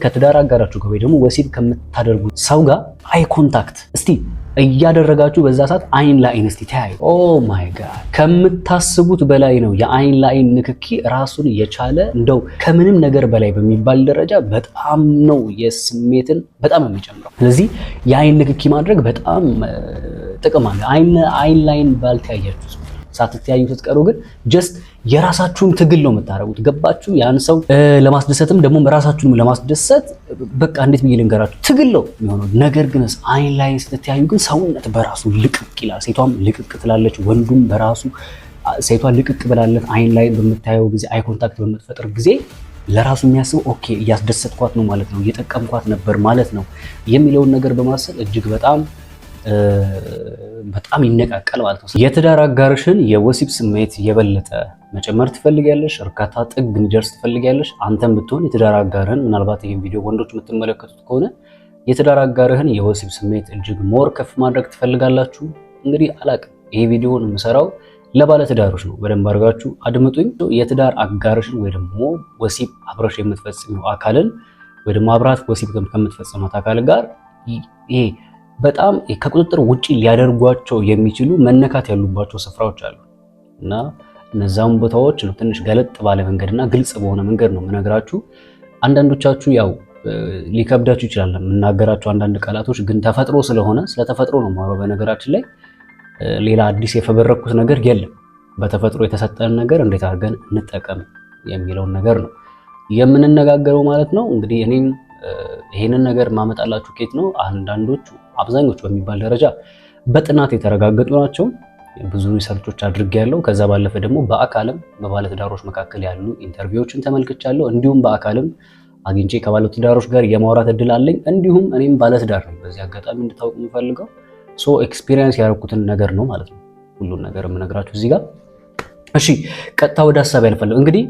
ከትዳር አጋራችሁ ወይ ደግሞ ወሲብ ከምታደርጉት ሰው ጋር አይ ኮንታክት እስቲ እያደረጋችሁ በዛ ሰዓት አይን ለአይን እስቲ ተያዩ። ኦ ማይ ጋድ ከምታስቡት በላይ ነው። የአይን ለአይን ንክኪ ራሱን የቻለ እንደው ከምንም ነገር በላይ በሚባል ደረጃ በጣም ነው የስሜትን በጣም የሚጨምረው። ስለዚህ የአይን ንክኪ ማድረግ በጣም ጥቅም አለ። አይን ለአይን ባልተያያችሁ ሳትተያዩ ስትቀሩ ግን ጀስት የራሳችሁን ትግል ነው የምታረጉት። ገባችሁ? ያን ሰው ለማስደሰትም ደግሞ ራሳችሁንም ለማስደሰት በቃ እንዴት ብዬ ልንገራችሁ ትግል ነው የሚሆነው። ነገር ግን አይን ላይ ስትተያዩ ግን ሰውነት በራሱ ልቅቅ ይላል። ሴቷም ልቅቅ ትላለች፣ ወንዱም በራሱ ሴቷ ልቅቅ ብላለት አይን ላይ በምታየው ጊዜ አይ ኮንታክት በምትፈጥር ጊዜ ለራሱ የሚያስበው ኦኬ እያስደሰትኳት ነው ማለት ነው፣ እየጠቀምኳት ነበር ማለት ነው የሚለውን ነገር በማሰብ እጅግ በጣም ይነቃቀል ማለት ነው። የትዳር አጋርሽን የወሲብ ስሜት የበለጠ መጨመር ትፈልጊያለሽ? እርካታ ጥግ እንዲደርስ ትፈልጊያለሽ? አንተም ብትሆን የትዳር አጋርህን ምናልባት ይሄን ቪዲዮ ወንዶች የምትመለከቱት ከሆነ የትዳር አጋርህን የወሲብ ስሜት እጅግ ሞር ከፍ ማድረግ ትፈልጋላችሁ? እንግዲህ አላቅም። ይሄ ቪዲዮን የምሰራው ለባለ ትዳሮች ነው። በደንብ አድርጋችሁ አድምጡኝ። የትዳር አጋርሽን ወይ ደግሞ ወሲብ አብረሽ የምትፈጽሚው አካልን ወይ ደግሞ አብራት ወሲብ ከምትፈጽማት አካል ጋር ይሄ በጣም ከቁጥጥር ውጪ ሊያደርጓቸው የሚችሉ መነካት ያሉባቸው ስፍራዎች አሉ እና እነዛም ቦታዎች ነው ትንሽ ገለጥ ባለ መንገድና ግልጽ በሆነ መንገድ ነው የምነግራችሁ። አንዳንዶቻችሁ ያው ሊከብዳችሁ ይችላል የምናገራችሁ አንዳንድ ቃላቶች፣ ግን ተፈጥሮ ስለሆነ ስለተፈጥሮ ነው የማወራው። በነገራችን ላይ ሌላ አዲስ የፈበረኩት ነገር የለም። በተፈጥሮ የተሰጠን ነገር እንዴት አድርገን እንጠቀም የሚለውን ነገር ነው የምንነጋገረው ማለት ነው። እንግዲህ እኔም ይሄንን ነገር ማመጣላችሁ ኬት ነው አንዳንዶቹ አብዛኞቹ በሚባል ደረጃ በጥናት የተረጋገጡ ናቸው። ብዙ ሪሰርቾች አድርጌያለሁ። ከዛ ባለፈ ደግሞ በአካልም በባለትዳሮች መካከል ያሉ ኢንተርቪዎችን ተመልክቻለሁ። እንዲሁም በአካልም አግኝቼ ከባለትዳሮች ጋር የማውራት እድል አለኝ። እንዲሁም እኔም ባለትዳር ነኝ። በዚህ አጋጣሚ እንድታውቁ የምፈልገው ኤክስፒሪየንስ ያደረኩትን ነገር ነው ማለት ነው ሁሉን ነገር የምነግራችሁ እዚህ ጋር። እሺ ቀጥታ ወደ ሀሳብ ያልፈልግ። እንግዲህ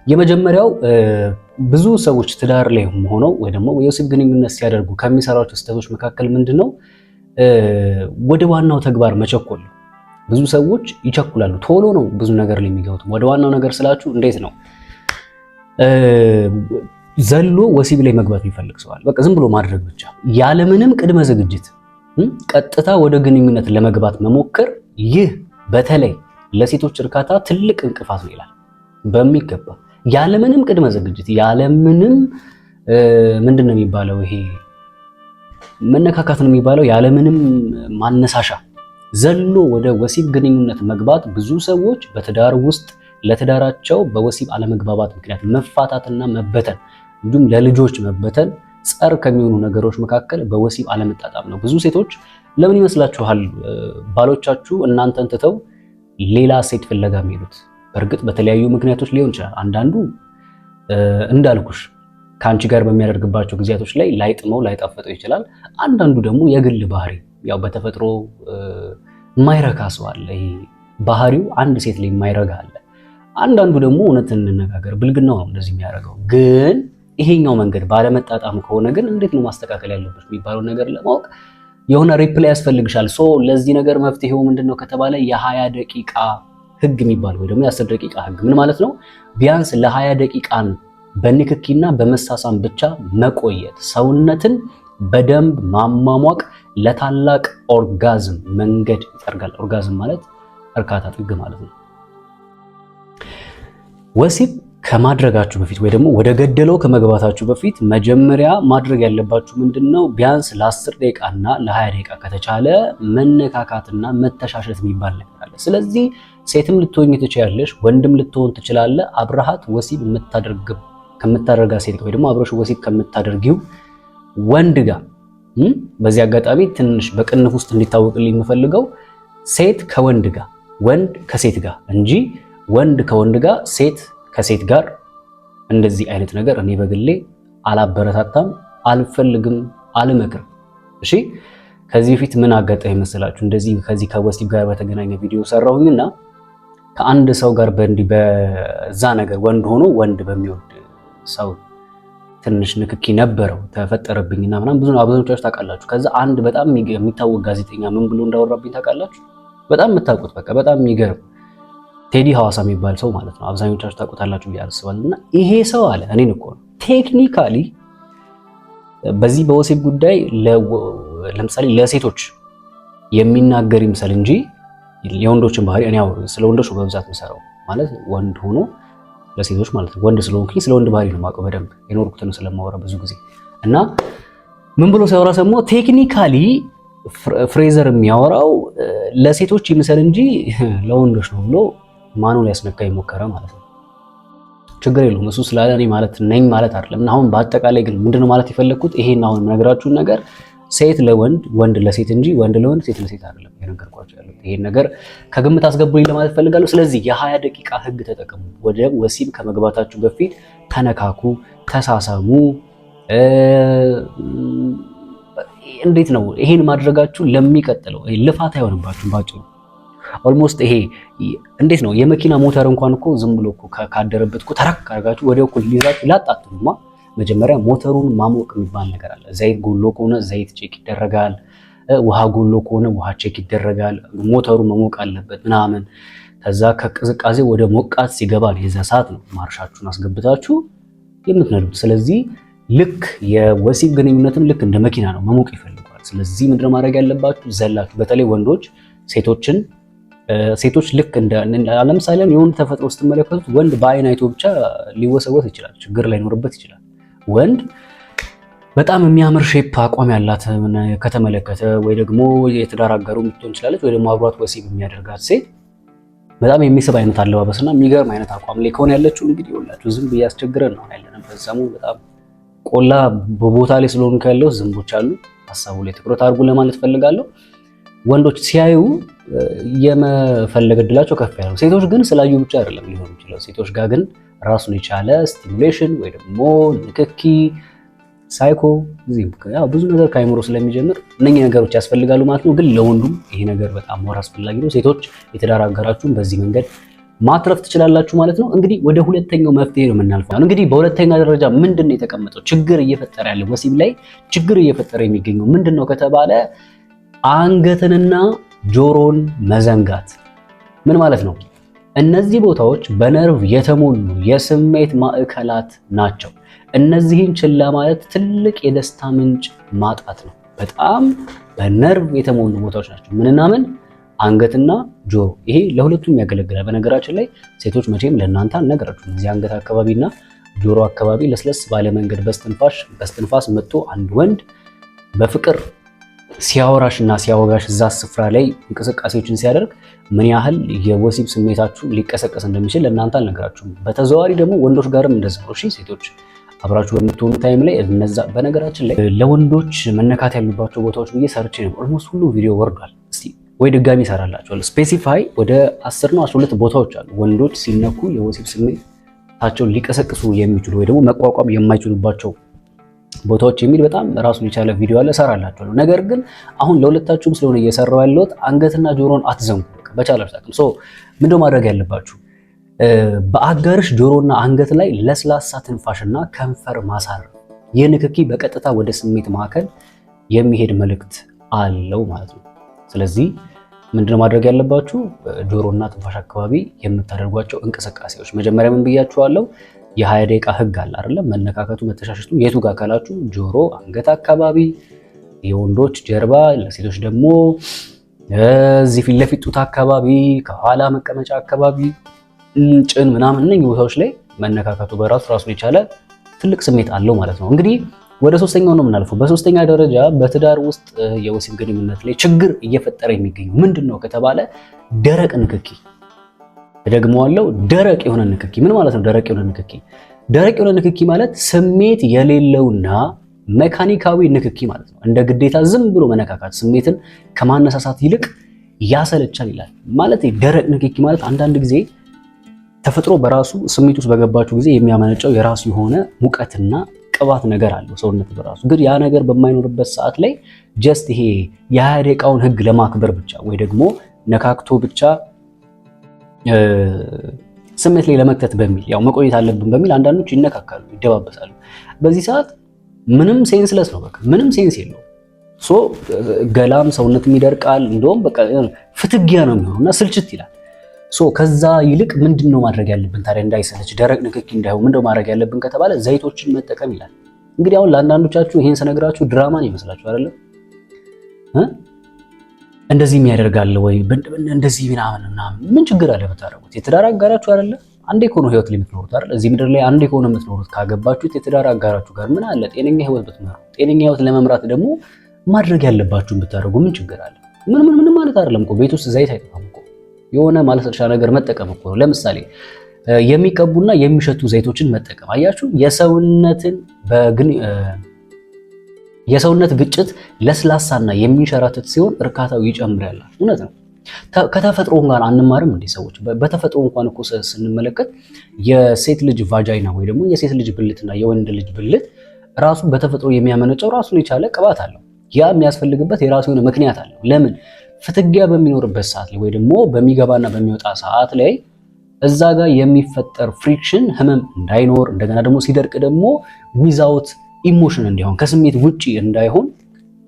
የመጀመሪያው ብዙ ሰዎች ትዳር ላይ ሆነው ወይ ደግሞ የወሲብ ግንኙነት ሲያደርጉ ከሚሰራቸው ስህተቶች መካከል ምንድነው? ወደ ዋናው ተግባር መቸኮል። ብዙ ሰዎች ይቸኩላሉ፣ ቶሎ ነው ብዙ ነገር ላይ የሚገቡት። ወደ ዋናው ነገር ስላችሁ እንዴት ነው ዘሎ ወሲብ ላይ መግባት የሚፈልግ ሰዋል። በቃ ዝም ብሎ ማድረግ ብቻ ያለምንም ቅድመ ዝግጅት ቀጥታ ወደ ግንኙነት ለመግባት መሞከር፣ ይህ በተለይ ለሴቶች እርካታ ትልቅ እንቅፋት ነው ይላል በሚገባ ያለምንም ቅድመ ዝግጅት ያለምንም ምንድነው የሚባለው ይሄ መነካካት ነው የሚባለው ያለምንም ማነሳሻ ዘሎ ወደ ወሲብ ግንኙነት መግባት ብዙ ሰዎች በትዳር ውስጥ ለትዳራቸው በወሲብ አለመግባባት ምክንያት መፋታትና መበተን እንዲሁም ለልጆች መበተን ጸር ከሚሆኑ ነገሮች መካከል በወሲብ አለመጣጣም ነው። ብዙ ሴቶች ለምን ይመስላችኋል ባሎቻችሁ እናንተን ትተው ሌላ ሴት ፍለጋ የሚሄዱት? በእርግጥ በተለያዩ ምክንያቶች ሊሆን ይችላል። አንዳንዱ እንዳልኩሽ ከአንቺ ጋር በሚያደርግባቸው ጊዜያቶች ላይ ላይጥመው ላይጣፈጠው ይችላል። አንዳንዱ ደግሞ የግል ባህሪ ያው በተፈጥሮ የማይረካ ሰው አለ። ይሄ ባህሪው አንድ ሴት ላይ የማይረጋ አለ። አንዳንዱ ደግሞ እውነት እንነጋገር ብልግናው ነው እንደዚህ የሚያደርገው። ግን ይሄኛው መንገድ ባለመጣጣም ከሆነ ግን እንዴት ነው ማስተካከል ያለበት የሚባለው ነገር ለማወቅ የሆነ ሪፕላይ ያስፈልግሻል። ለዚህ ነገር መፍትሄው ምንድነው ከተባለ የ20 ደቂቃ ህግ የሚባል ወይ ደግሞ የ10 ደቂቃ ህግ ምን ማለት ነው? ቢያንስ ለ20 ደቂቃን በንክኪና በመሳሳም ብቻ መቆየት፣ ሰውነትን በደንብ ማሟሟቅ ለታላቅ ኦርጋዝም መንገድ ይጠርጋል። ኦርጋዝም ማለት እርካታ ጥግ ማለት ነው። ወሲብ ከማድረጋችሁ በፊት ወይ ደግሞ ወደ ገደለው ከመግባታችሁ በፊት መጀመሪያ ማድረግ ያለባችሁ ምንድነው? ቢያንስ ለ10 ደቂቃና ለ20 ደቂቃ ከተቻለ መነካካትና መተሻሸት የሚባል ነገር አለ። ስለዚህ ሴትም ልትሆኝ ትችያለሽ፣ ወንድም ልትሆን ትችላለህ። አብረሃት ወሲብ ከምታደርጋ ሴት ወይ ደግሞ አብረሽ ወሲብ ከምታደርጊው ወንድ ጋር በዚህ አጋጣሚ ትንሽ በቅንፍ ውስጥ እንዲታወቅልኝ የምፈልገው ሴት ከወንድ ጋር፣ ወንድ ከሴት ጋር እንጂ ወንድ ከወንድ ጋር፣ ሴት ከሴት ጋር እንደዚህ አይነት ነገር እኔ በግሌ አላበረታታም፣ አልፈልግም፣ አልመክርም። እሺ ከዚህ በፊት ምን አጋጠመኝ መሰላችሁ? እንደዚህ ከዚህ ከወሲብ ጋር በተገናኘ ቪዲዮ ሰራሁኝና ከአንድ ሰው ጋር በዛ ነገር ወንድ ሆኖ ወንድ በሚወድ ሰው ትንሽ ንክኪ ነበረው ተፈጠረብኝና ምናምን ብዙ አብዛኞቻችሁ ታውቃላችሁ። ከዛ አንድ በጣም የሚታወቅ ጋዜጠኛ ምን ብሎ እንዳወራብኝ ታውቃላችሁ? በጣም የምታውቁት በቃ በጣም የሚገርም ቴዲ ሐዋሳ የሚባል ሰው ማለት ነው። አብዛኞቻችሁ ታውቁታላችሁ ብዬ አስባለሁ። እና ይሄ ሰው አለ እኔን እኮ ነው ቴክኒካሊ በዚህ በወሲብ ጉዳይ ለምሳሌ ለሴቶች የሚናገር ይምሰል እንጂ የወንዶችን ባህሪ እኔ ያው ስለ ወንዶች በብዛት የምሰራው ማለት ወንድ ሆኖ ለሴቶች ማለት ነው። ወንድ ስለሆንኩኝ ስለ ወንድ ባህሪ ነው የማውቀው በደንብ የኖርኩትን ስለማወራ ብዙ ጊዜ እና ምን ብሎ ሲያወራ ሰሞ ቴክኒካሊ ፍሬዘር የሚያወራው ለሴቶች ይምሰል እንጂ ለወንዶች ነው ብሎ ማኑ ሊያስነካ ይሞከረ ማለት ነው። ችግር የለውም እሱ ስላለ እኔ ማለት ነኝ ማለት አይደለም። እና አሁን በአጠቃላይ ግን ምንድነው ማለት የፈለኩት ይሄን አሁን የምነግራችሁን ነገር ሴት ለወንድ ወንድ ለሴት እንጂ ወንድ ለወንድ ሴት ለሴት አይደለም የነገርኳችሁ ያለው። ይሄን ነገር ከግምት አስገቡልኝ ለማለት ፈልጋለሁ። ስለዚህ የ20 ደቂቃ ህግ ተጠቀሙ። ወደ ወሲብ ከመግባታችሁ በፊት ተነካኩ፣ ተሳሳሙ። እንዴት ነው ይሄን ማድረጋችሁ ለሚቀጥለው ልፋት አይሆንባችሁም ባጭሩ። ኦልሞስት ይሄ እንዴት ነው የመኪና ሞተር እንኳን እኮ ዝም ብሎ እኮ ካደረበት እኮ ተረክ አድርጋችሁ ወዲያው እኮ ሊይዛችሁ ላጣጥሙማ። መጀመሪያ ሞተሩን ማሞቅ የሚባል ነገር አለ። ዘይት ጎሎ ከሆነ ዘይት ቼክ ይደረጋል። ውሃ ጎሎ ከሆነ ውሃ ቼክ ይደረጋል። ሞተሩ መሞቅ አለበት ምናምን። ከዛ ከቅዝቃዜ ወደ ሞቃት ሲገባ ነው የዛ ሰዓት ነው ማርሻችሁን አስገብታችሁ የምትነዱት። ስለዚህ ልክ የወሲብ ግንኙነትም ልክ እንደ መኪና ነው መሞቅ ይፈልጋል። ስለዚህ ምንድነው ማድረግ ያለባችሁ? ዘላችሁ በተለይ ወንዶች ሴቶች ልክ እንደ ለምሳሌ የወንድ ተፈጥሮ ስትመለከቱት ወንድ በአይን አይቶ ብቻ ሊወሰወስ ይችላል፣ ችግር ላይኖርበት ይችላል። ወንድ በጣም የሚያምር ሼፕ አቋም ያላት ከተመለከተ ወይ ደግሞ የትዳር አጋሩ የምትሆን ትችላለች ወይ ደግሞ አብሯት ወሲብ የሚያደርጋት ሴት በጣም የሚስብ አይነት አለባበስና የሚገርም አይነት አቋም ላይ ከሆነ ያለችው እንግዲህ ሁላችሁ ዝም ብዬ አስቸግረን ነው ያለንበት ሰሞኑን በጣም ቆላ በቦታ ላይ ስለሆኑ ያለው ዝንቦች አሉ። ሐሳቡ ላይ ትኩረት አድርጉ ለማለት ፈልጋለሁ። ወንዶች ሲያዩ የመፈለግ እድላቸው ከፍ ያለው፣ ሴቶች ግን ስላዩ ብቻ አይደለም ሊሆን ይችላል። ሴቶች ጋር ግን ራሱን የቻለ ስቲሙሌሽን ወይ ደግሞ ንክኪ፣ ሳይኮ ብዙ ነገር ከአይምሮ ስለሚጀምር እነኚህ ነገሮች ያስፈልጋሉ ማለት ነው። ግን ለወንዱም ይሄ ነገር በጣም ወር አስፈላጊ ነው። ሴቶች የትዳር አጋራችሁን በዚህ መንገድ ማትረፍ ትችላላችሁ ማለት ነው። እንግዲህ ወደ ሁለተኛው መፍትሄ ነው የምናልፈው። እንግዲህ በሁለተኛ ደረጃ ምንድነው የተቀመጠው ችግር እየፈጠረ ያለው ወሲብ ላይ ችግር እየፈጠረ የሚገኘው ምንድነው ከተባለ አንገትንና ጆሮን መዘንጋት። ምን ማለት ነው? እነዚህ ቦታዎች በነርቭ የተሞሉ የስሜት ማዕከላት ናቸው። እነዚህን ችላ ማለት ትልቅ የደስታ ምንጭ ማጣት ነው። በጣም በነርቭ የተሞሉ ቦታዎች ናቸው። ምንና ምን? አንገትና ጆሮ። ይሄ ለሁለቱም ያገለግላል። በነገራችን ላይ ሴቶች መቼም ለእናንተ አልነገራችሁም። እዚህ አንገት አካባቢና ጆሮ አካባቢ ለስለስ ባለ መንገድ በስትንፋስ መጥቶ አንድ ወንድ በፍቅር ሲያወራሽና ሲያወጋሽ እዛ ስፍራ ላይ እንቅስቃሴዎችን ሲያደርግ ምን ያህል የወሲብ ስሜታችሁ ሊቀሰቀስ እንደሚችል ለእናንተ አልነገራችሁም። በተዘዋዋሪ ደግሞ ወንዶች ጋርም እንደዚህ ነው። እሺ ሴቶች አብራችሁ በምትሆኑ ታይም ላይ እነዛ በነገራችን ላይ ለወንዶች መነካት ያሉባቸው ቦታዎች ብዬ ሰርቼ ነው። ኦልሞስት ሁሉ ቪዲዮ ወርዷል። እስቲ ወይ ድጋሚ ይሰራላችኋል። ስፔሲፋይ ወደ 10 ነው 12 ቦታዎች አሉ ወንዶች ሲነኩ የወሲብ ስሜታቸውን ሊቀሰቅሱ የሚችሉ ወይ ደግሞ መቋቋም የማይችሉባቸው ቦታዎች የሚል በጣም ራሱን የቻለ ቪዲዮ አለ፣ እሰራላችኋለሁ። ነገር ግን አሁን ለሁለታችሁም ስለሆነ እየሰራው ያለሁት አንገትና ጆሮን አትዘንጉ። በቻላችሁ አቅም ምንድነው ማድረግ ያለባችሁ? በአጋርሽ ጆሮና አንገት ላይ ለስላሳ ትንፋሽና ከንፈር ማሳር። ይህ ንክኪ በቀጥታ ወደ ስሜት ማዕከል የሚሄድ መልእክት አለው ማለት ነው። ስለዚህ ምንድነው ማድረግ ያለባችሁ? ጆሮና ትንፋሽ አካባቢ የምታደርጓቸው እንቅስቃሴዎች መጀመሪያ ምን ብያችኋለሁ? የ20 ደቂቃ ህግ አለ አይደለም? መነካከቱ መተሻሸቱ የቱ ጋር ካላችሁ ጆሮ፣ አንገት አካባቢ፣ የወንዶች ጀርባ፣ ለሴቶች ደግሞ እዚህ ፊት ለፊት ጡት አካባቢ፣ ከኋላ መቀመጫ አካባቢ፣ ጭን ምናምን እነኚህ ቦታዎች ላይ መነካከቱ በራሱ ራሱን የቻለ ትልቅ ስሜት አለው ማለት ነው። እንግዲህ ወደ ሶስተኛው ነው የምናልፈው። በሶስተኛ ደረጃ በትዳር ውስጥ የወሲብ ግንኙነት ላይ ችግር እየፈጠረ የሚገኘው ምንድነው ከተባለ ደረቅ ንክኪ። ደግሞዋለው፣ ደረቅ የሆነ ንክኪ። ምን ማለት ነው ደረቅ የሆነ ንክኪ? ደረቅ የሆነ ንክኪ ማለት ስሜት የሌለውና ሜካኒካዊ ንክኪ ማለት ነው። እንደ ግዴታ ዝም ብሎ መነካካት ስሜትን ከማነሳሳት ይልቅ ያሰለቻል ይላል። ማለት ደረቅ ንክኪ ማለት አንዳንድ ጊዜ ተፈጥሮ በራሱ ስሜት ውስጥ በገባችሁ ጊዜ የሚያመነጨው የራሱ የሆነ ሙቀትና ቅባት ነገር አለው ሰውነት በራሱ። ግን ያ ነገር በማይኖርበት ሰዓት ላይ ጀስት ይሄ የ20 ደቂቃውን ህግ ለማክበር ብቻ ወይ ደግሞ ነካክቶ ብቻ ስሜት ላይ ለመክተት በሚል ያው መቆየት አለብን በሚል አንዳንዶች ይነካካሉ፣ ይደባበሳሉ። በዚህ ሰዓት ምንም ሴንስለስ ነው፣ በቃ ምንም ሴንስ የለውም። ገላም ሰውነትም ይደርቃል። እንደውም በቃ ፍትጊያ ነው የሚሆነውና ስልችት ይላል። ከዛ ይልቅ ምንድነው ማድረግ ያለብን ታዲያ እንዳይሰለች ደረቅ ንክኪ እንዳይሆን ምንድነው ማድረግ ያለብን ከተባለ ዘይቶችን መጠቀም ይላል። እንግዲህ አሁን ለአንዳንዶቻችሁ ይሄን ስነግራችሁ ድራማን ይመስላችሁ አይደለም? እንደዚህ ያደርጋል ወይ እንደዚህ ምናምን ምን ችግር አለ ብታረጉት? የትዳር አጋራችሁ አይደለ? አንዴ እኮ ነው ህይወት ላይ የምትኖሩት አይደል? እዚህ ምድር ላይ አንዴ እኮ ነው የምትኖሩት። ካገባችሁት የትዳር አጋራችሁ ጋር ምን አለ ጤነኛ ህይወት ብትመሩ። ጤነኛ ህይወት ለመምራት ደግሞ ማድረግ ያለባችሁን ብታደርጉ ምን ችግር አለ? ምን ማለት አይደለም እኮ ቤት ውስጥ ዘይት አይጠፋም እኮ የሆነ ማለስለሻ ነገር መጠቀም እኮ ነው። ለምሳሌ የሚቀቡና የሚሸቱ ዘይቶችን መጠቀም አያችሁ፣ የሰውነት ግጭት ለስላሳና የሚንሸራተት ሲሆን እርካታው ይጨምራል። እውነት ነው። ከተፈጥሮ ጋር አንማርም እንዴ ሰዎች? በተፈጥሮ እንኳን እኮ ስንመለከት የሴት ልጅ ቫጃይና ወይ ደግሞ የሴት ልጅ ብልትና የወንድ ልጅ ብልት ራሱ በተፈጥሮ የሚያመነጨው ራሱን የቻለ ቅባት አለው። ያ የሚያስፈልግበት የራሱ የሆነ ምክንያት አለው። ለምን? ፍትጊያ በሚኖርበት ሰዓት ላይ ወይ ደግሞ በሚገባና በሚወጣ ሰዓት ላይ እዛ ጋር የሚፈጠር ፍሪክሽን ህመም እንዳይኖር፣ እንደገና ደግሞ ሲደርቅ ደግሞ ዊዛውት ኢሞሽን እንዲሆን ከስሜት ውጪ እንዳይሆን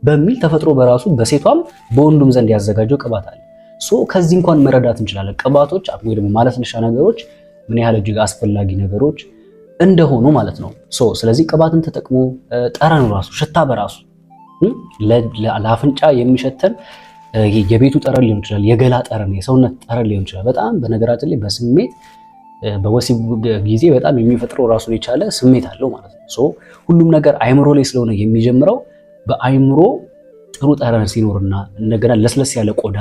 በሚል ተፈጥሮ በራሱ በሴቷም በወንዱም ዘንድ ያዘጋጀው ቅባት አለ። ከዚህ እንኳን መረዳት እንችላለን ቅባቶች ወይ ደግሞ ማለስለሻ ነገሮች ምን ያህል እጅግ አስፈላጊ ነገሮች እንደሆኑ ማለት ነው። ስለዚህ ቅባትን ተጠቅሞ ጠረኑ ራሱ ሽታ በራሱ ለአፍንጫ የሚሸተን የቤቱ ጠረን ሊሆን ይችላል፣ የገላ ጠረን፣ የሰውነት ጠረን ሊሆን ይችላል። በጣም በነገራችን ላይ በስሜት በወሲብ ጊዜ በጣም የሚፈጥረው ራሱን የቻለ ስሜት አለው ማለት ነው። ሁሉም ነገር አይምሮ ላይ ስለሆነ የሚጀምረው በአይምሮ ጥሩ ጠረን ሲኖርና እንደገና ለስለስ ያለ ቆዳ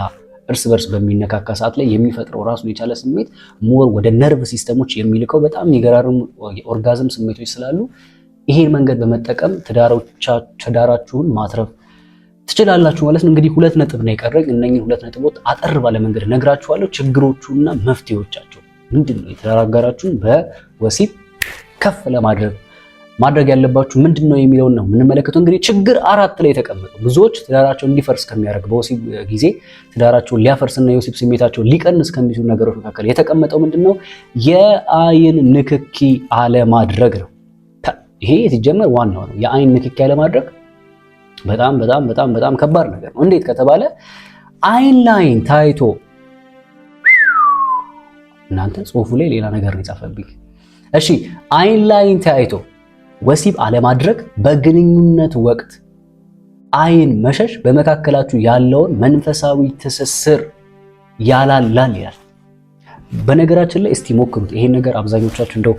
እርስ በርስ በሚነካካ ሰዓት ላይ የሚፈጥረው ራሱን የቻለ ስሜት ሞር ወደ ነርቭ ሲስተሞች የሚልከው በጣም የሚገራርሙ የኦርጋዝም ስሜቶች ስላሉ ይሄን መንገድ በመጠቀም ትዳራችሁን ማትረፍ ትችላላችሁ ማለት ነው። እንግዲህ 2 ነጥብ ነው የቀረኝ። እነኚህ 2 ነጥቦች አጠር ባለ መንገድ ነግራችኋለሁ። ችግሮቹና መፍትሄዎቻቸው ምንድነው? የትዳር አጋራችሁን በወሲብ ከፍ ማድረግ ያለባችሁ ምንድነው የሚለውን ነው የምንመለከተው። እንግዲህ ችግር 4 ላይ የተቀመጠው ብዙዎች ትዳራቸው እንዲፈርስ ከሚያደርግ በወሲብ ጊዜ ትዳራቸውን ሊያፈርስና የወሲብ ስሜታቸውን ሊቀንስ ከሚችሉ ነገሮች መካከል የተቀመጠው ምንድነው? የአይን ንክኪ አለማድረግ ነው። ይሄ ሲጀመር ዋናው ነው። የአይን ንክኪ አለማድረግ በጣም በጣም በጣም በጣም ከባድ ነገር ነው። እንዴት ከተባለ አይን ላይን ታይቶ እናንተ ጽሁፉ ላይ ሌላ ነገር ነው የጻፈብኝ። እሺ አይን ላይን ታይቶ ወሲብ አለማድረግ በግንኙነት ወቅት አይን መሸሽ በመካከላችሁ ያለውን መንፈሳዊ ትስስር ያላላል ይላል። በነገራችን ላይ እስቲ ሞክሩት ይሄን ነገር። አብዛኞቻችሁ እንደው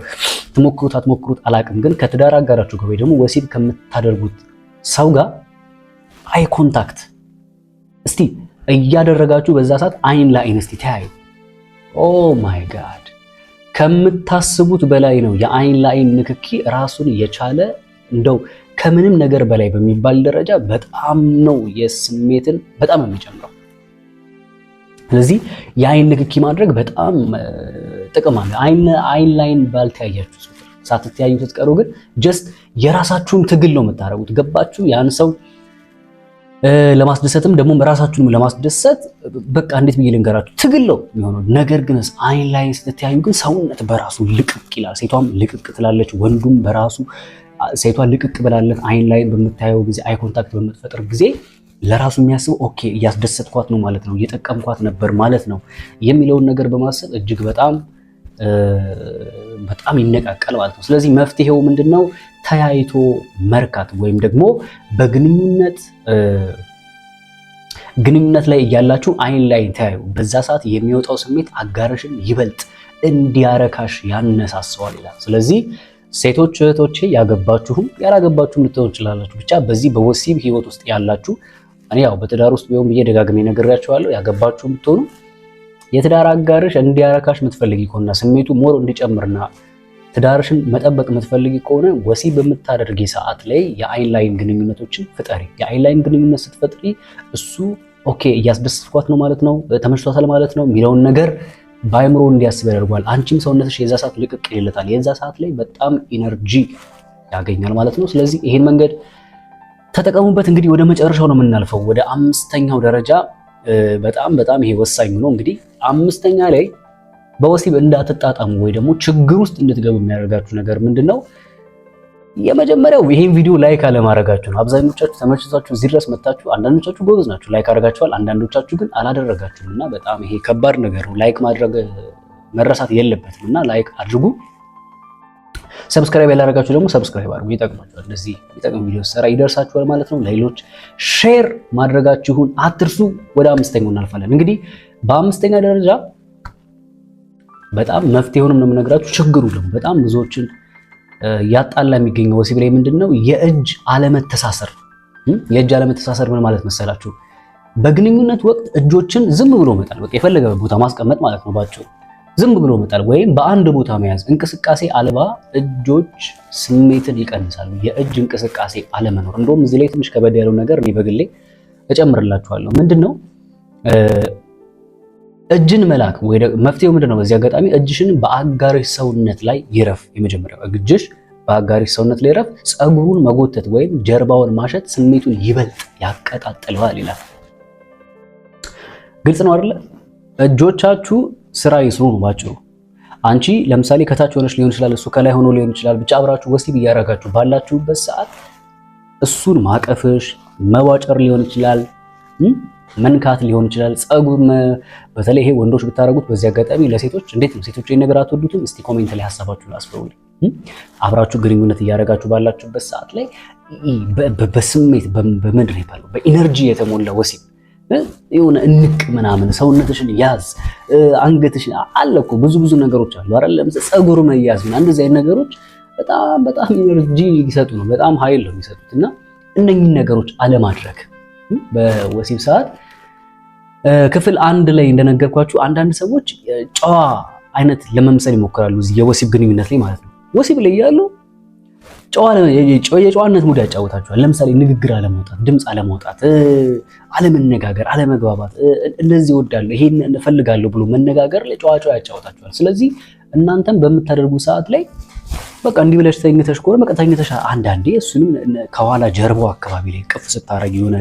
ትሞክሩት አትሞክሩት አላቅም፣ ግን ከትዳር አጋራችሁ ጋር ወይ ደግሞ ወሲብ ከምታደርጉት ሰው ጋር አይ ኮንታክት እስቲ እያደረጋችሁ በዛ ሰዓት አይን ለአይን እስቲ ተያዩ። ኦ ማይ ጋድ ከምታስቡት በላይ ነው። የአይን ለአይን ንክኪ ራሱን የቻለ እንደው ከምንም ነገር በላይ በሚባል ደረጃ በጣም ነው የስሜትን በጣም የሚጨምረው። ስለዚህ የአይን ንክኪ ማድረግ በጣም ጥቅም አለ። አይን ላይን ባልተያያችሁ ሳትተያዩ ስትቀሩ ግን ጀስት የራሳችሁን ትግል ነው የምታደርጉት። ገባችሁ? ያን ሰው ለማስደሰትም ደግሞ በራሳችሁንም ለማስደሰት በቃ እንዴት ብዬ ልንገራችሁ ትግል ነው የሚሆነው። ነገር ግን አይን ላይን ስትተያዩ ግን ሰውነት በራሱ ልቅቅ ይላል። ሴቷም ልቅቅ ትላለች፣ ወንዱም በራሱ ሴቷ ልቅቅ ብላለት አይን ላይን በምታየው ጊዜ አይ ኮንታክት በምትፈጥር ጊዜ ለራሱ የሚያስበው ኦኬ እያስደሰትኳት ነው ማለት ነው፣ እየጠቀምኳት ነበር ማለት ነው የሚለውን ነገር በማሰብ እጅግ በጣም ይነቃቃል ማለት ነው። ስለዚህ መፍትሄው ምንድነው? ተያይቶ መርካት ወይም ደግሞ በግንኙነት ላይ እያላችሁ አይን ላይ ተያዩ። በዛ ሰዓት የሚወጣው ስሜት አጋርሽን ይበልጥ እንዲያረካሽ ያነሳሰዋል ይላል። ስለዚህ ሴቶች እህቶቼ፣ ያገባችሁም ያላገባችሁም ልትሆኑ ትችላላችሁ። ብቻ በዚህ በወሲብ ህይወት ውስጥ ያላችሁ እኔ ያው በትዳር ውስጥ ቢሆን ብዬ ደጋግሜ ነግሬያችኋለሁ። ያገባችሁ ብትሆኑ የትዳር አጋርሽ እንዲያረካሽ የምትፈልጊ ከሆነ ስሜቱ ሞር እንዲጨምርና ትዳርሽን መጠበቅ የምትፈልጊ ከሆነ ወሲብ በምታደርጊ ሰዓት ላይ የአይን ላይን ግንኙነቶችን ፍጠሪ። የአይን ላይን ግንኙነት ስትፈጥሪ እሱ ኦኬ እያስደሰትኳት ነው ማለት ነው፣ ተመችቷታል ማለት ነው የሚለውን ነገር በአይምሮ እንዲያስብ ያደርጓል። አንቺም ሰውነትሽ የዛ ሰዓት ልቅቅ ይልለታል። የዛ ሰዓት ላይ በጣም ኢነርጂ ያገኛል ማለት ነው። ስለዚህ ይሄን መንገድ ተጠቀሙበት። እንግዲህ ወደ መጨረሻው ነው የምናልፈው፣ ወደ 5ኛው ደረጃ። በጣም ይሄ ወሳኝ ነው። እንግዲህ 5ኛ ላይ በወሲብ እንዳትጣጣሙ ወይ ደግሞ ችግር ውስጥ እንድትገቡ የሚያደርጋችሁ ነገር ምንድነው? የመጀመሪያው ይሄን ቪዲዮ ላይክ አለማድረጋችሁ ነው። አብዛኞቻችሁ ተመችቷችሁ እዚህ ድረስ መጣችሁ። አንዳንዶቻችሁ ጎበዝ ናችሁ፣ ላይክ አድርጋችኋል። አንዳንዶቻችሁ ግን አላደረጋችሁም እና በጣም ይሄ ከባድ ነገር ነው። ላይክ ማድረግ መረሳት የለበትም እና ላይክ አድርጉ። ሰብስክራይብ ያላደረጋችሁ ደግሞ ሰብስክራይብ አድርጉ፣ ይጠቅማችኋል። እንደዚህ የሚጠቅም ቪዲዮ ሰራ ይደርሳችኋል ማለት ነው። ለሌሎች ሼር ማድረጋችሁን አትርሱ። ወደ አምስተኛው እናልፋለን። እንግዲህ በአምስተኛ ደረጃ በጣም መፍትሄውንም ነው የምነግራችሁ። ችግሩ ደግሞ በጣም ብዙዎችን ያጣላ የሚገኘው ወሲብ ላይ ምንድነው? የእጅ አለመተሳሰር። የእጅ አለመተሳሰር ምን ማለት መሰላችሁ? በግንኙነት ወቅት እጆችን ዝም ብሎ መጣል፣ በቃ የፈለገ ቦታ ማስቀመጥ ማለት ነው ባጭሩ። ዝም ብሎ መጣል ወይም በአንድ ቦታ መያዝ። እንቅስቃሴ አልባ እጆች ስሜትን ይቀንሳሉ። የእጅ እንቅስቃሴ አለመኖር። እንደውም እዚህ ላይ ትንሽ ከበድ ያለው ነገር እኔ በግሌ እጨምርላችኋለሁ። ምንድነው እጅን መላክ ወይ መፍትሄው ምንድነው? በዚህ አጋጣሚ እጅሽን በአጋርሽ ሰውነት ላይ ይረፍ። የመጀመሪያው እጅሽ በአጋርሽ ሰውነት ላይ ይረፍ። ፀጉሩን መጎተት ወይም ጀርባውን ማሸት ስሜቱን ይበልጥ ያቀጣጥለዋል ይላል። ግልጽ ነው አይደለ? እጆቻችሁ ስራ ይስሩ ነው ባጭሩ። አንቺ ለምሳሌ ከታች ሆነሽ ሊሆን ይችላል፣ እሱ ከላይ ሆኖ ሊሆን ይችላል። ብቻ አብራችሁ ወሲብ እያደረጋችሁ ባላችሁበት ሰዓት እሱን ማቀፍሽ፣ መዋጨር ሊሆን ይችላል፣ መንካት ሊሆን ይችላል። ፀጉር በተለይ ይሄ ወንዶች ብታረጉት በዚህ አጋጣሚ ለሴቶች እንዴት ነው? ሴቶች ይሄን ነገር አትወዱትም? እስቲ ኮሜንት ላይ ሐሳባችሁን አስፍሩልኝ። አብራችሁ ግንኙነት እያደረጋችሁ ባላችሁበት ሰዓት ላይ በስሜት በምንድን ነው ይባላል በኢነርጂ የተሞላ ወሲብ የሆነ እንቅ ምናምን ሰውነትሽን ያዝ፣ አንገትሽን አለ እኮ ብዙ ነገሮች አሉ አይደል? ፀጉር መያዝ እና እንደዚህ አይነት ነገሮች በጣም ኢነርጂ ይሰጡ ነው፣ በጣም ኃይል ነው የሚሰጡት። እና እነኚህን ነገሮች አለማድረግ በወሲብ ሰዓት ክፍል 1 ላይ እንደነገርኳችሁ አንዳንድ ሰዎች ጨዋ አይነት ለመምሰል ይሞክራሉ፣ እዚህ የወሲብ ግንኙነት ላይ ማለት ነው። ወሲብ ላይ ያሉ የጨዋነት ሙድ ያጫወታችኋል። ለምሳሌ ንግግር አለማውጣት፣ ድምፅ አለማውጣት፣ አለመነጋገር፣ አለመግባባት፣ እንደዚህ እወዳለሁ ይሄን እፈልጋለሁ ብሎ መነጋገር ላይ ጨዋ ያጫወታችኋል። ስለዚህ እናንተም በምታደርጉ ሰዓት ላይ በቃ እንዲህ ብለሽ ተኝተሽ ከሆነ በቃ ተኝተሽ አንዳንዴ እሱንም ከኋላ ጀርባው አካባቢ ላይ ቅፍ ስታረጊ የሆነ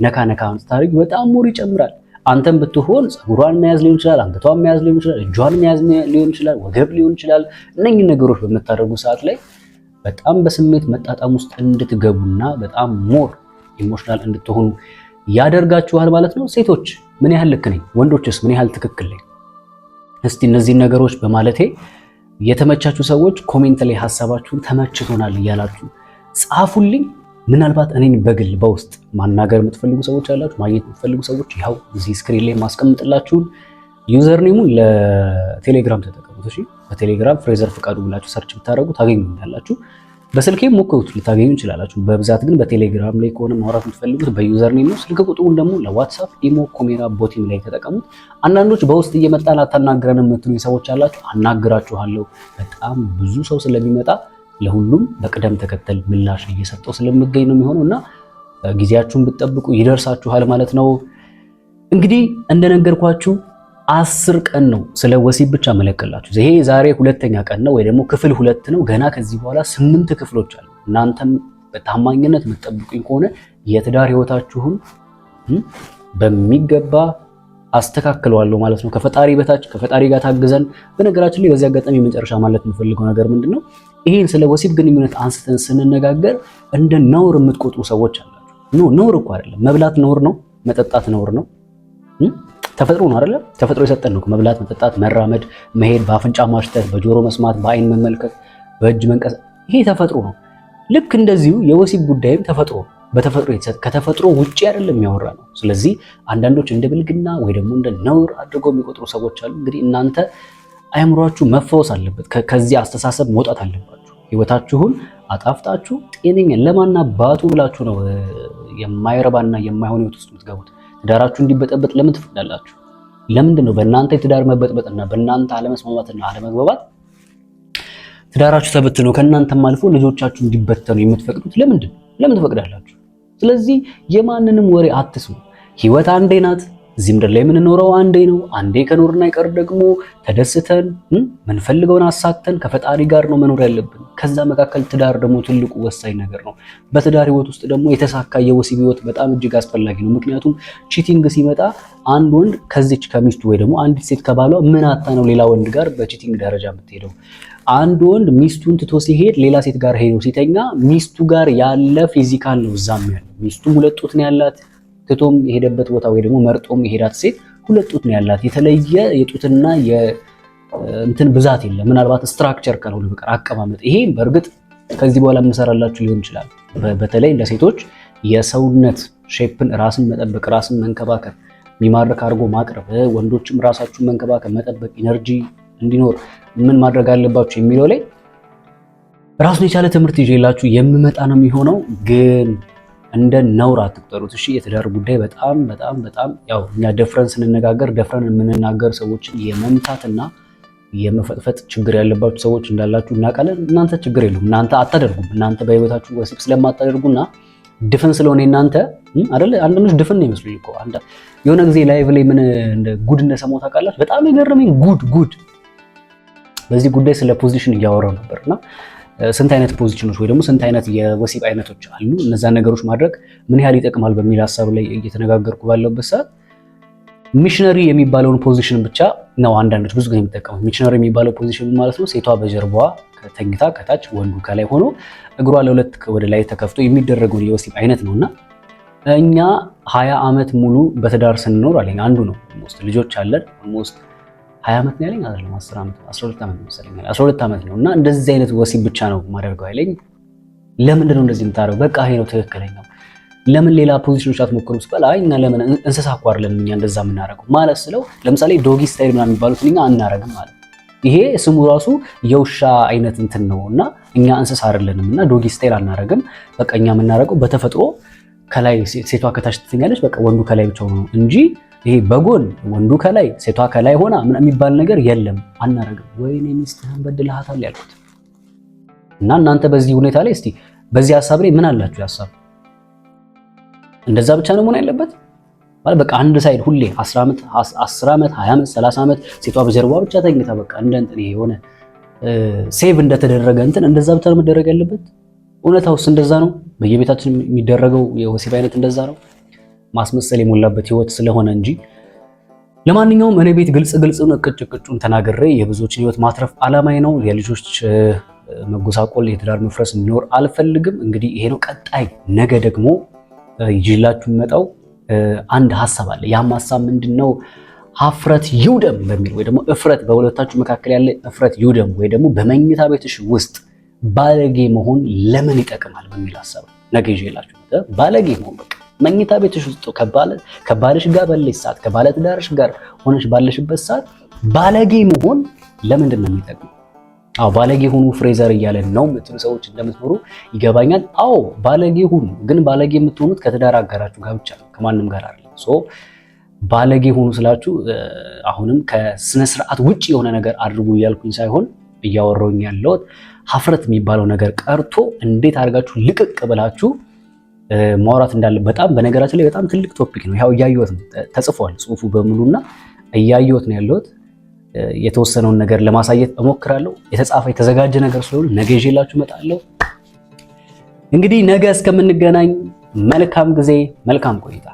ነካ ስታረጊ በጣም ሞር ይጨምራል። አንተም ብትሆን ፀጉሯን መያዝ ሊሆን ይችላል፣ አንገቷን መያዝ ሊሆን ይችላል፣ እጇን መያዝ ሊሆን ይችላል፣ ወገብ ሊሆን ይችላል። እነኚህ ነገሮች በምታደርጉ ሰዓት ላይ በጣም በስሜት መጣጣም ውስጥ እንድትገቡና በጣም ሞር ኢሞሽናል እንድትሆኑ ያደርጋችኋል ማለት ነው። ሴቶች ምን ያህል ልክ ነኝ? ወንዶችስ ምን ያህል ትክክል ነኝ? እስቲ እነዚህን ነገሮች በማለቴ የተመቻችሁ ሰዎች ኮሜንት ላይ ሐሳባችሁን ተመችቶናል እያላችሁ ጻፉልኝ። ምናልባት እኔን በግል በውስጥ ማናገር የምትፈልጉ ሰዎች አላችሁ፣ ማግኘት የምትፈልጉ ሰዎች ያው እዚህ ስክሪን ላይ ማስቀምጥላችሁን ዩዘር ኔሙን ለቴሌግራም ተጠቀሙት። እሺ፣ በቴሌግራም ፍሬዘር ፍቃዱ ብላችሁ ሰርች ብታደርጉ ታገኙኛላችሁ። በስልኬም ሞክሩት ልታገኙ እንችላላችሁ። በብዛት ግን በቴሌግራም ላይ ከሆነ ማውራት የምትፈልጉት በዩዘር ኔም ነው። ስልክ ቁጥሩን ደግሞ ለዋትስአፕ፣ ኢሞ፣ ኮሜራ፣ ቦቲም ላይ ተጠቀሙት። አንዳንዶች በውስጥ እየመጣን አታናግረን የምትሉ ሰዎች አላችሁ። አናግራችኋለሁ። በጣም ብዙ ሰው ስለሚመጣ ለሁሉም በቅደም ተከተል ምላሽ እየሰጠው ስለምገኝ ነው የሚሆነው እና ጊዜያችሁን ብትጠብቁ ይደርሳችኋል ማለት ነው። እንግዲህ እንደነገርኳችሁ 10 ቀን ነው ስለ ወሲብ ብቻ መለከላችሁ። ይሄ ዛሬ 2ኛ ቀን ነው ወይ ደግሞ ክፍል 2 ነው። ገና ከዚህ በኋላ 8 ክፍሎች አሉ። እናንተም በታማኝነት የምትጠብቁኝ ከሆነ የትዳር ህይወታችሁን በሚገባ አስተካክለዋለሁ ማለት ነው። ከፈጣሪ በታች ከፈጣሪ ጋር ታግዘን። በነገራችን ላይ በዚህ አጋጣሚ መጨረሻ ማለት የምፈልገው ነገር ምንድነው፣ ይሄን ስለ ወሲብ ግንኙነት አንስተን ስንነጋገር እንደ ነውር የምትቆጥሩ ሰዎች አላችሁ። ነውር እኮ አይደለም። መብላት ነውር ነው፣ መጠጣት ነውር ነው። ተፈጥሮ ነው አይደለ? ተፈጥሮ የሰጠን ነው። መብላት፣ መጠጣት፣ መራመድ፣ መሄድ፣ በአፍንጫ ማሽተት፣ በጆሮ መስማት፣ በአይን መመልከት፣ በእጅ መንቀስ፣ ይሄ ተፈጥሮ ነው። ልክ እንደዚሁ የወሲብ ጉዳይም ተፈጥሮ ነው። በተፈጥሮ የተሰጠ ከተፈጥሮ ውጪ አይደለም የሚያወራ ነው። ስለዚህ አንዳንዶች እንደ ብልግና ወይ ደግሞ እንደ ነውር አድርገው የሚቆጥሩ ሰዎች አሉ። እንግዲህ እናንተ አእምሯችሁ መፈወስ አለበት። ከዚህ አስተሳሰብ መውጣት አለባችሁ። ህይወታችሁን አጣፍጣችሁ ጤነኛ ለማና ባቱ ብላችሁ ነው የማይረባና የማይሆን ህይወት ውስጥ የምትገቡት። ትዳራችሁ እንዲበጠበጥ ለምን ትፈቅዳላችሁ? ለምንድን ነው በእናንተ የትዳር መበጥበጥና በእናንተ አለመስማማትና አለመግባባት ትዳራችሁ ተበትኖ ከእናንተም አልፎ ልጆቻችሁ እንዲበተኑ የምትፈቅዱት? ለምን ትፈቅዳላችሁ? ስለዚህ የማንንም ወሬ አትስሙ። ህይወት አንዴ ናት። እዚህ ምድር ላይ የምንኖረው አንዴ ነው። አንዴ ከኖርና ይቀር ደግሞ ተደስተን ምንፈልገውን አሳክተን ከፈጣሪ ጋር ነው መኖር ያለብን። ከዛ መካከል ትዳር ደግሞ ትልቁ ወሳኝ ነገር ነው። በትዳር ህይወት ውስጥ ደግሞ የተሳካ የወሲብ ህይወት በጣም እጅግ አስፈላጊ ነው። ምክንያቱም ቺቲንግ ሲመጣ አንድ ወንድ ከዚች ከሚስቱ ወይ ደግሞ አንዲት ሴት ከባሏ ምን አታ ነው ሌላ ወንድ ጋር በቺቲንግ ደረጃ የምትሄደው? አንድ ወንድ ሚስቱን ትቶ ሲሄድ ሌላ ሴት ጋር ሄዶ ሲተኛ ሚስቱ ጋር ያለ ፊዚካል ነው እዛም ያለው። ሚስቱም 2 ጡት ነው ያላት። ትቶም የሄደበት ቦታ ወይ ደግሞ መርጦም የሄዳት ሴት 2 ጡት ነው ያላት። የተለየ የጡትና እንትን ብዛት የለም። ምናልባት ስትራክቸር ካልሆነ በቀር አቀማመጥ። ይሄ በእርግጥ ከዚህ በኋላ የምሰራላችሁ ሊሆን ይችላል። በተለይ ለሴቶች የሰውነት ሼፕን ራስን መጠበቅ፣ ራስን መንከባከብ፣ የሚማርክ አድርጎ ማቅረብ፣ ወንዶችም ራሳችሁን መንከባከብ፣ መጠበቅ፣ ኢነርጂ እንዲኖር ምን ማድረግ አለባችሁ የሚለው ላይ ራሱን የቻለ ትምህርት ይዤላችሁ የምመጣ ነው የሚሆነው። ግን እንደ ነውር አትቁጠሩት እሺ። የትዳር ጉዳይ በጣም በጣም በጣም ያው እኛ ደፍረን ስንነጋገር ደፍረን የምንናገር ሰዎችን የመምታትና የመፈጥፈጥ ችግር ያለባችሁ ሰዎች እንዳላችሁ እናውቃለን። እናንተ ችግር የለውም፣ እናንተ አታደርጉም። እናንተ በህይወታችሁ ወሲብ ስለማታደርጉና ድፍን ስለሆነ እናንተ አይደል አንዳንዶች ድፍን ነው ይመስሉኝ እኮ የሆነ ጊዜ ላይቭ ላይ ምን እንደ ጉድ እንደሰማሁ ታውቃላችሁ። በጣም የገረመኝ ጉድ በዚህ ጉዳይ ስለ ፖዚሽን እያወራሁ ነበርና ስንት አይነት ፖዚሽኖች ወይ ደግሞ ስንት አይነት የወሲብ አይነቶች አሉ፣ እነዛን ነገሮች ማድረግ ምን ያህል ይጠቅማል በሚል ሀሳብ ላይ እየተነጋገርኩ ባለበት ሰዓት ሚሽነሪ የሚባለውን ፖዚሽን ብቻ ነው አንዳንዶች ብዙ ጊዜ የሚጠቀሙት። ሚሽነሪ የሚባለው ፖዚሽን ማለት ነው ሴቷ በጀርባዋ ተኝታ ከታች ወንዱ ከላይ ሆኖ እግሯ ለሁለት ወደ ላይ ተከፍቶ የሚደረገውን የወሲብ አይነት ነውና እኛ 20 ዓመት ሙሉ በትዳር ስንኖር አለኝ አንዱ ነው ኦልሞስት ልጆች አለን ኦልሞስት 20 ዓመት ነው ያለኝ አይደለም 10 ዓመት 12 ዓመት መሰለኝ 12 ዓመት ነውና እንደዚህ አይነት ወሲብ ብቻ ነው ማደርገው አይለኝ። ለምንድን ነው እንደዚህ የምታደርገው? በቃ ይሄ ነው ትክክለኛው። ለምን ሌላ ፖዚሽኖች አትሞክሩም ሲባል አይ እና ለምን እንስሳ እኮ አይደለም እኛ እንደዛ የምናደርገው ማለት ስለው ለምሳሌ ዶጊ ስታይል ምናምን የሚባሉት እኛ አናረግም ማለት ይሄ ስሙ ራሱ የውሻ አይነት እንትን ነውና እኛ እንስሳ አይደለንም እና ዶጊ ስታይል አናረግም። በቃ እኛ የምናደርገው በተፈጥሮ ከላይ ሴቷ ከታች ትተኛለች፣ በቃ ወንዱ ከላይ ብቻ ነው እንጂ ይሄ በጎን ወንዱ ከላይ ሴቷ ከላይ ሆና ምን የሚባል ነገር የለም፣ አናረግም። ወይኔ ሚስትህን በድለሃታል ያልኩት እና እናንተ በዚህ ሁኔታ ላይ እስቲ በዚህ ሐሳብ ላይ ምን አላችሁ? ሐሳብ እንደዛ ብቻ ነው መሆን ያለበት ማለት በቃ አንድ ሳይድ ሁሌ 10 ዓመት 20 ዓመት 30 ዓመት ሴቷ በጀርባዋ ብቻ ተኝታ በቃ እንደ እንትን የሆነ ሴቭ እንደተደረገ እንትን እንደዛ ብቻ ነው መደረግ ያለበት? እውነታውስ እንደዛ ነው? በየቤታችን የሚደረገው የወሲብ አይነት እንደዛ ነው? ማስመሰል የሞላበት ህይወት ስለሆነ እንጂ። ለማንኛውም እኔ ቤት ግልጽ ነው ቅጭቅጩን ተናግሬ የብዙዎችን ህይወት ማትረፍ አላማዬ ነው። የልጆች መጎሳቆል የትዳር መፍረስ እንዲኖር አልፈልግም። እንግዲህ ይሄ ነው። ቀጣይ ነገ ደግሞ ይዤላችሁ የምመጣው አንድ ሐሳብ አለ። ያም ሐሳብ ምንድነው? ሀፍረት ይውደም በሚል ወይ ደግሞ እፍረት በሁለታችሁ መካከል ያለ እፍረት ይውደም ወይ ደግሞ በመኝታ ቤትሽ ውስጥ ባለጌ መሆን ለምን ይጠቅማል በሚል ሐሳብ ነገ ይዤላችሁ ባለጌ መሆን በቃ መኝታ ቤትሽ ውስጥ ከባልሽ ጋር ባለሽ ሰዓት ከባለ ትዳርሽ ጋር ሆነሽ ባለሽበት ሰዓት ባለጌ መሆን ለምንድን ነው የሚጠቅመው? አዎ ባለጌ ሁኑ ፍሬዘር እያለን ነው የምትሉ ሰዎች እንደምትኖሩ ይገባኛል። አዎ ባለጌ ሁኑ፣ ግን ባለጌ የምትሆኑት ከትዳር አጋራችሁ ጋር ብቻ ነው፣ ከማንም ጋር አይደለም። ሶ ባለጌ ሁኑ ስላችሁ አሁንም ከስነ ስርዓት ውጪ የሆነ ነገር አድርጉ እያልኩኝ ሳይሆን እያወራሁኝ ያለሁት ሀፍረት የሚባለው ነገር ቀርቶ እንዴት አድርጋችሁ ልቅቅ ብላችሁ ማውራት እንዳለ በጣም በነገራችን ላይ በጣም ትልቅ ቶፒክ ነው። ያው እያየሁት ነው፣ ተጽፏል ጽሁፉ በሙሉና እያየሁት ነው ያለሁት። የተወሰነውን ነገር ለማሳየት እሞክራለሁ። የተጻፈ የተዘጋጀ ነገር ስለሆነ ነገ ይዤላችሁ እመጣለሁ። እንግዲህ ነገ እስከምንገናኝ መልካም ጊዜ፣ መልካም ቆይታ